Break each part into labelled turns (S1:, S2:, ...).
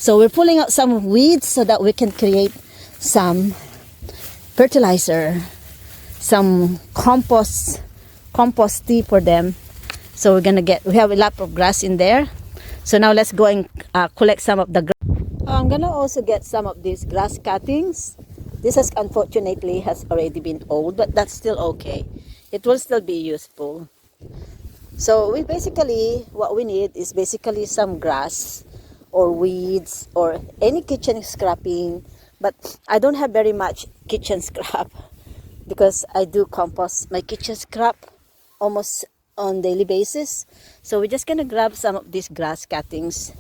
S1: So we're pulling out some weeds so that we can create some fertilizer, some compost tea for them. So we have a lot of grass in there. So now let's go and collect some of the grass. I'm gonna also get some of these grass cuttings. This has unfortunately has already been old, but that's still okay. It will still be useful. So what we need is basically some grass or weeds or any kitchen scrapping. But I don't have very much kitchen scrap because I do compost my kitchen scrap almost on daily basis. So we're just gonna grab some of these grass cuttings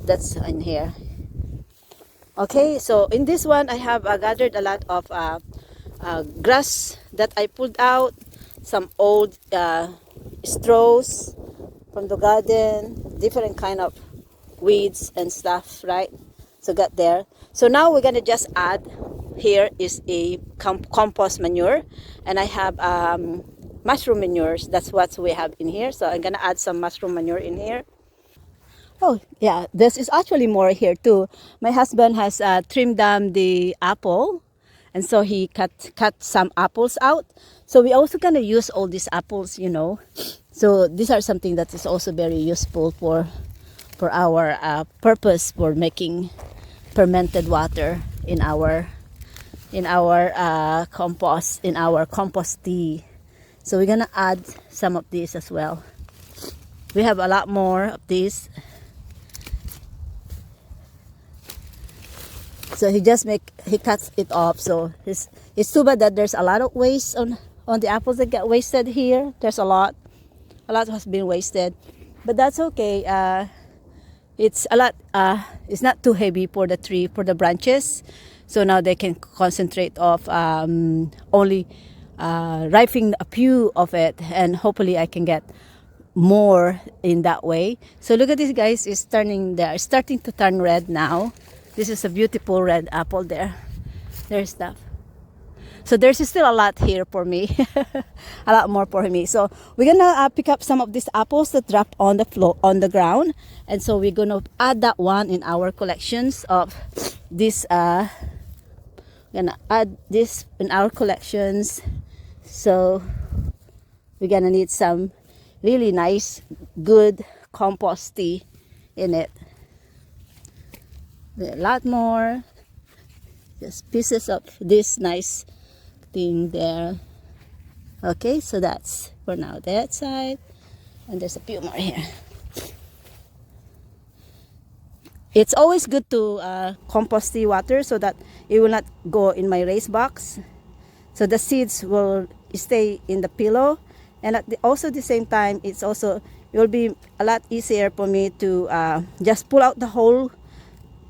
S1: that's in here. Okay, so in this one I have gathered a lot of grass that I pulled out, some old straws from the garden, different kind of weeds and stuff, right? So got there. So now we're gonna just add, here is a compost manure, and I have mushroom manures. That's what we have in here. So I'm gonna add some mushroom manure in here. Oh yeah, this is actually more here too. My husband has trimmed down the apple, and so he cut some apples out. So we also gonna use all these apples, you know. So these are something that is also very useful for our purpose for making fermented water in our compost, in our compost tea. So we're gonna add some of these as well. We have a lot more of these. So he cuts it off. So it's too bad that there's a lot of waste on the apples that get wasted here. There's a lot has been wasted, but that's okay. It's a lot. It's not too heavy for the tree, for the branches. So now they can concentrate of only ripening a few of it, and hopefully I can get more in that way. So look at this, guys. It's starting to turn red now. This is a beautiful red apple there. There's stuff. So there's still a lot here for me. A lot more for me. So we're gonna pick up some of these apples that drop on the floor, on the ground, and so we're gonna add that one in our collections of this. Gonna add this in our collections. So we're gonna need some really nice, good compost tea in it. A lot more, just pieces of this nice thing there. Okay, so that's for now that side, and there's a few more here. It's always good to compost the water so that it will not go in my raised box, so the seeds will stay in the pillow, and also the same time it will be a lot easier for me to just pull out the whole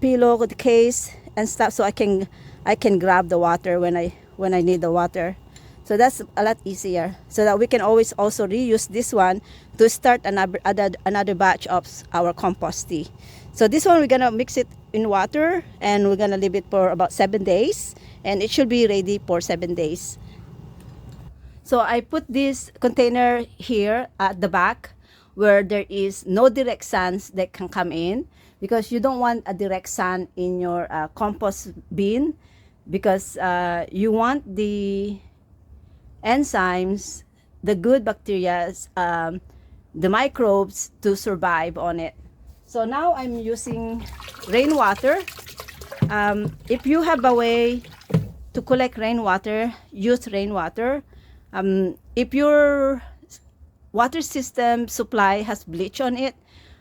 S1: pillow, the case and stuff, so I can grab the water when I need the water. So that's a lot easier, so that we can always also reuse this one to start another batch of our compost tea. So this one we're gonna mix it in water, and we're gonna leave it for about 7 days, and it should be ready for 7 days. So I put this container here at the back where there is no direct sun that can come in, because you don't want a direct sun in your compost bin, because you want the enzymes, the good bacteria, the microbes to survive on it. So now I'm using rainwater. If you have a way to collect rainwater, use rainwater. If your water system supply has bleach on it,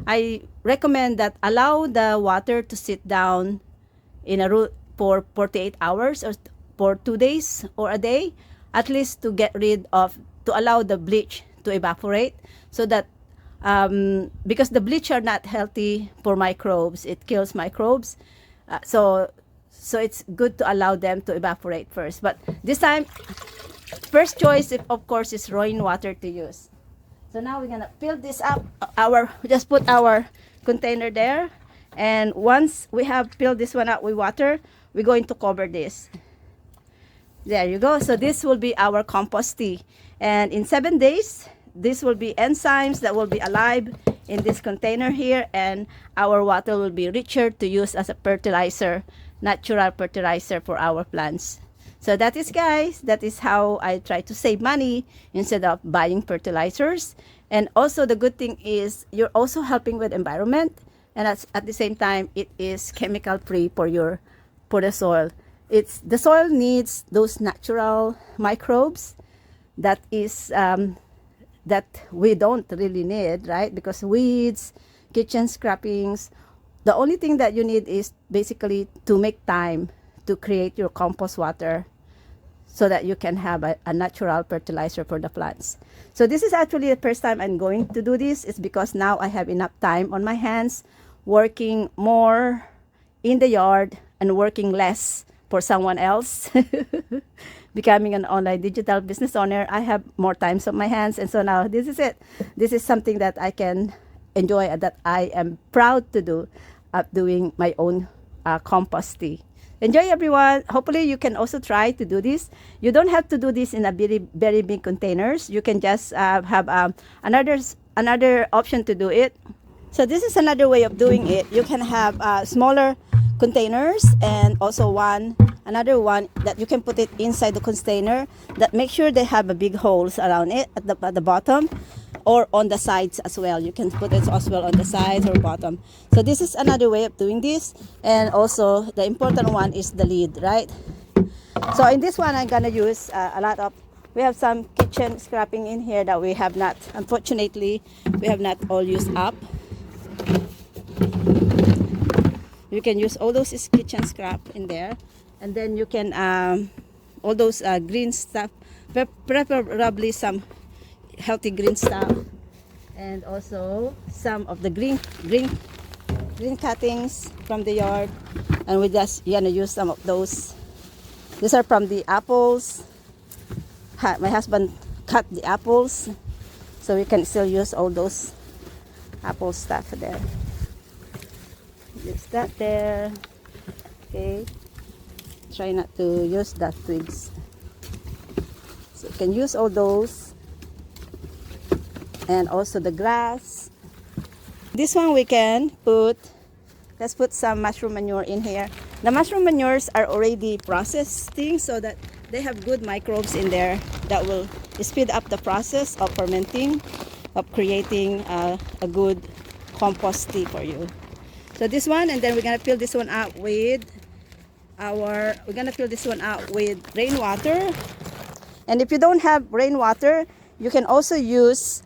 S1: I recommend that allow the water to sit down in a room for 48 hours or for 2 days or a day, at least to allow the bleach to evaporate, so that because the bleach are not healthy for microbes, it kills microbes. So it's good to allow them to evaporate first. But this time, first choice, of course, is rainwater to use. So now we're gonna fill this up. Just put our container there, and once we have filled this one up with water, we're going to cover this. There you go. So this will be our compost tea, and in 7 days, this will be enzymes that will be alive in this container here, and our water will be richer to use as a fertilizer, natural fertilizer for our plants. So that is, guys, that is how I try to save money instead of buying fertilizers. And also the good thing is you're also helping with environment, and at the same time it is chemical free for the soil. The soil needs those natural microbes that is that we don't really need, right? Because weeds, kitchen scrappings, the only thing that you need is basically to make time to create your compost water so that you can have a natural fertilizer for the plants. So this is actually the first time I'm going to do this. It's because now I have enough time on my hands, working more in the yard and working less for someone else. Becoming an online digital business owner, I have more times on my hands, and so now this is it. This is something that I can enjoy and that I am proud to do, doing my own compost tea. Enjoy, everyone. Hopefully you can also try to do this. You don't have to do this in a very, very big containers. You can just have another option to do it. So this is another way of doing it. You can have smaller containers, and also another one that you can put it inside the container, that make sure they have a big holes around it at the bottom or on the sides as well. You can put it as well on the sides or bottom. So this is another way of doing this. And also the important one is the lid, right? So in this one I'm gonna use we have some kitchen scrapping in here that we have not, unfortunately, we have not all used up. You can use all those kitchen scrap in there, and then you can all those green stuff, preferably some healthy green stuff, and also some of the green cuttings from the yard, and we just gonna use some of those. These are from the apples. My husband cut the apples, so we can still use all those apple stuff there. Use that there. Okay, try not to use that twigs, so you can use all those, and also the grass. This one we can let's put some mushroom manure in here. The mushroom manures are already processed things, so that they have good microbes in there that will speed up the process of fermenting, of creating a good compost tea for you. So this one, and then we're gonna fill this one out with rainwater. And if you don't have rainwater, you can also use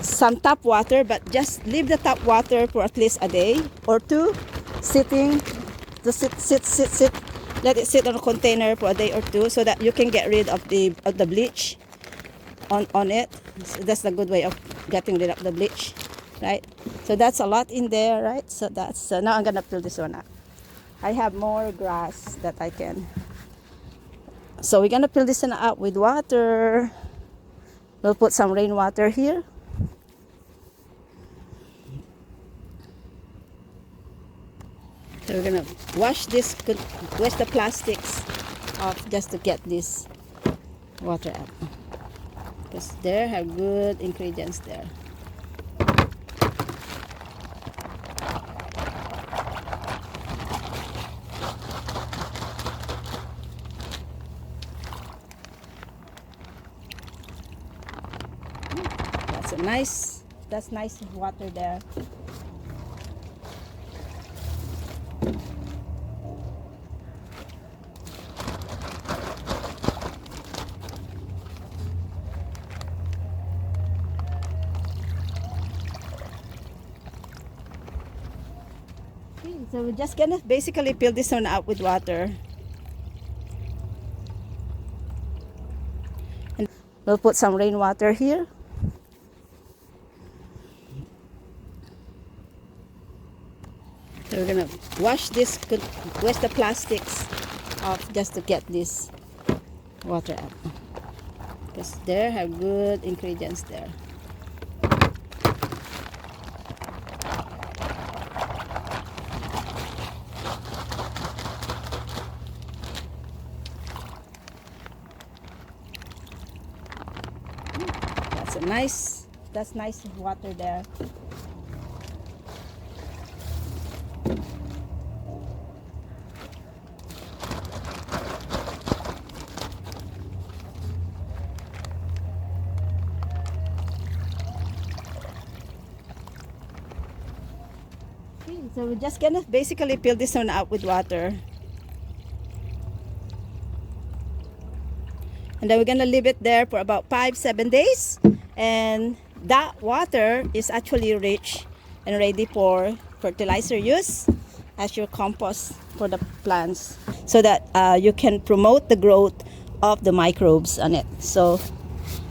S1: some tap water, but just leave the tap water for at least a day or two, let it sit on a container for a day or two, so that you can get rid of the bleach on it. So that's a good way of getting rid of the bleach, right? So that's a lot in there, right? So now I'm gonna fill this one up. I have more grass that I can. So we're gonna fill this one up with water. We'll put some rainwater here. So we're gonna wash the plastics off just to get this water out, because they have good ingredients there. That's nice water there. So we're just gonna basically fill this one out with water. And we'll put some rainwater here. So we're gonna wash the plastics off just to get this water out, because they have good ingredients there. So nice, that's nice water there. Okay, so we're just gonna basically fill this one up with water. And then we're gonna leave it there for about 5-7 days, and that water is actually rich and ready for fertilizer use as your compost for the plants, so that you can promote the growth of the microbes on it. So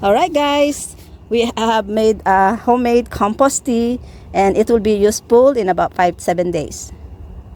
S1: all right guys, we have made a homemade compost tea, and it will be useful in about 5-7 days.